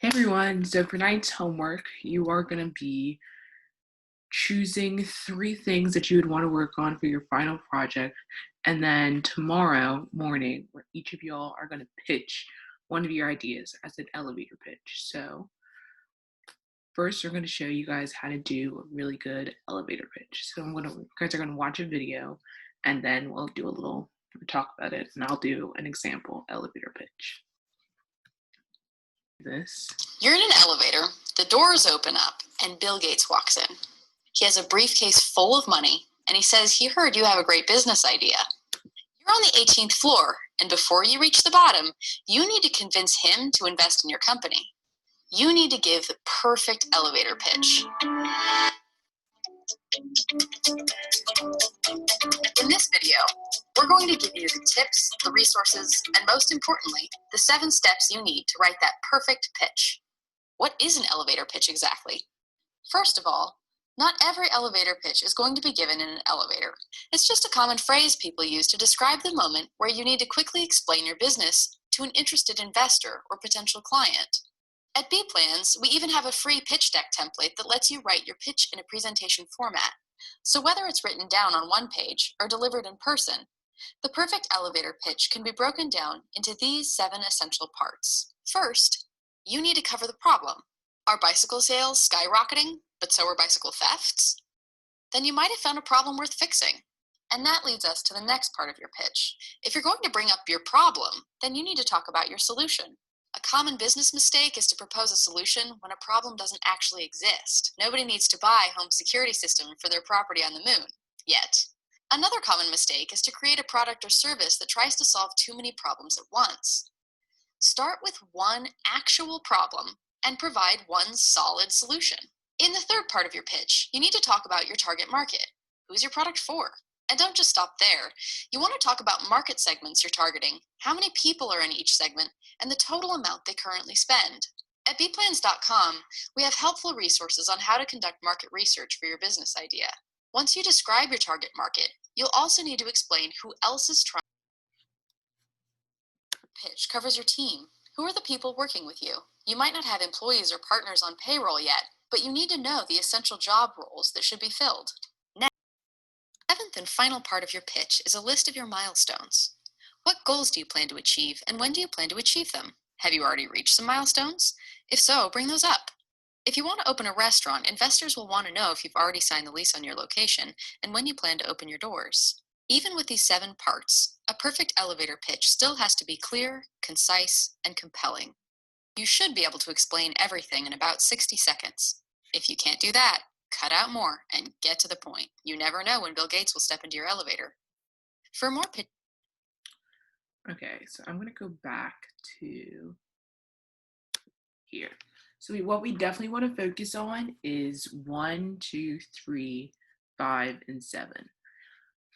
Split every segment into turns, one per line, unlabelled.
Hey everyone, so for tonight's homework, you are going to be choosing three things that you would want to work on for your final project. And then tomorrow morning, where each of y'all are going to pitch one of your ideas as an elevator pitch. So first, we're going to show you guys how to do a really good elevator pitch. So you guys are going to watch a video, and then we'll do a little talk about it, and I'll do an example elevator pitch.
You're in an elevator, the doors open up, and Bill Gates walks in. He has a briefcase full of money, and he says he heard you have a great business idea. You're on the 18th floor, and before you reach the bottom, you need to convince him to invest in your company. You need to give the perfect elevator pitch. In this video, we're going to give you the tips, the resources, and most importantly, the 7 steps you need to write that perfect pitch. What is an elevator pitch exactly? First of all, not every elevator pitch is going to be given in an elevator. It's just a common phrase people use to describe the moment where you need to quickly explain your business to an interested investor or potential client. At B-Plans, we even have a free pitch deck template that lets you write your pitch in a presentation format. So whether it's written down on one page or delivered in person, the perfect elevator pitch can be broken down into these 7 essential parts. First, you need to cover the problem. Are bicycle sales skyrocketing, but so are bicycle thefts? Then you might have found a problem worth fixing. And that leads us to the next part of your pitch. If you're going to bring up your problem, then you need to talk about your solution. A common business mistake is to propose a solution when a problem doesn't actually exist. Nobody needs to buy a home security system for their property on the moon, yet. Another common mistake is to create a product or service that tries to solve too many problems at once. Start with one actual problem and provide one solid solution. In the third part of your pitch, you need to talk about your target market. Who's your product for? And don't just stop there. You want to talk about market segments you're targeting, how many people are in each segment, and the total amount they currently spend. At bplans.com, we have helpful resources on how to conduct market research for your business idea. Once you describe your target market, you'll also need to explain who else is trying. Pitch covers your team. Who are the people working with you? You might not have employees or partners on payroll yet, but you need to know the essential job roles that should be filled. Next, the 7th and final part of your pitch is a list of your milestones. What goals do you plan to achieve, and when do you plan to achieve them? Have you already reached some milestones? If so, bring those up. If you want to open a restaurant, investors will want to know if you've already signed the lease on your location and when you plan to open your doors. Even with these 7 parts, a perfect elevator pitch still has to be clear, concise, and compelling. You should be able to explain everything in about 60 seconds. If you can't do that, cut out more and get to the point. You never know when Bill Gates will step into your elevator. For more pitch.
Okay, so I'm going to go back to here. So what we definitely want to focus on is 1, 2, 3, 5, and 7.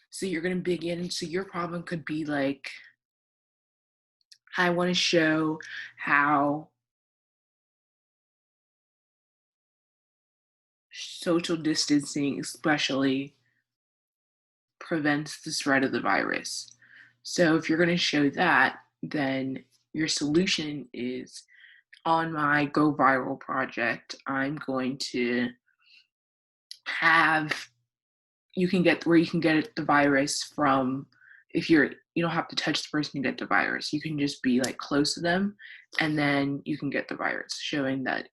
So you're going to begin. So your problem could be like, I want to show how social distancing especially prevents the spread of the virus. So if you're going to show that, then your solution is, on my Go Viral project, I'm going to have, you can get the virus from, if you don't have to touch the person to get the virus. You can just be like close to them, and then you can get the virus, showing that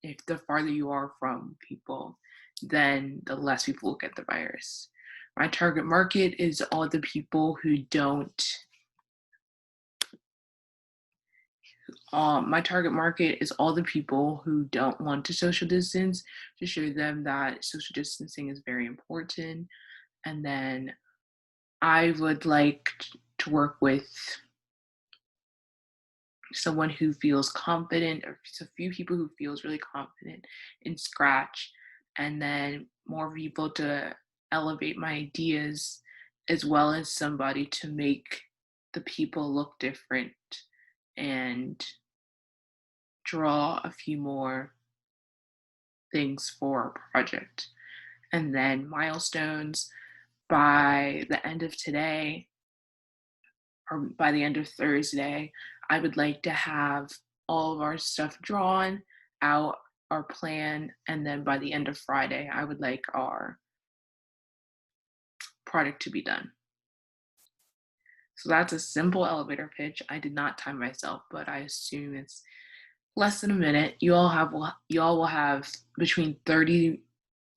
if the farther you are from people, then the less people will get the virus. My target market is all the people who don't my target market is all the people who don't want to social distance, to show them that social distancing is very important. And then I would like to work with someone who feels confident, or a few people who feels really confident in Scratch, and then more people to elevate my ideas, as well as somebody to make the people look different and draw a few more things for our project. And then milestones, by the end of today, or by the end of Thursday, I would like to have all of our stuff drawn out, our plan, and then by the end of Friday, I would like our product to be done. So that's a simple elevator pitch. I did not time myself, but I assume it's less than a minute. You all will have between 30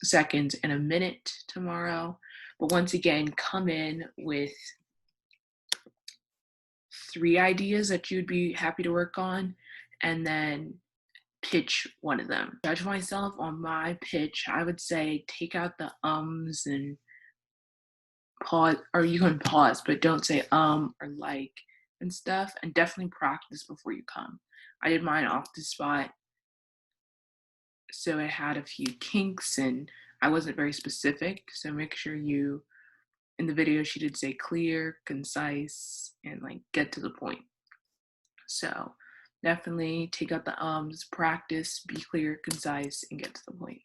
seconds and a minute tomorrow. But once again, come in with 3 ideas that you'd be happy to work on, and then pitch one of them. Judge myself on my pitch. I would say take out the ums and pause, or you can pause, but don't say or like and stuff. And definitely practice before you come. I did mine off the spot, so it had a few kinks and I wasn't very specific. So make sure you, in the video, she did say clear, concise, and like get to the point. So definitely take out the ums, practice, be clear, concise, and get to the point.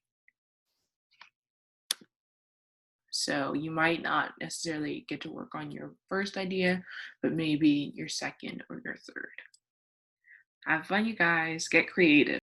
So you might not necessarily get to work on your first idea, but maybe your second or your third. Have fun, you guys. Get creative.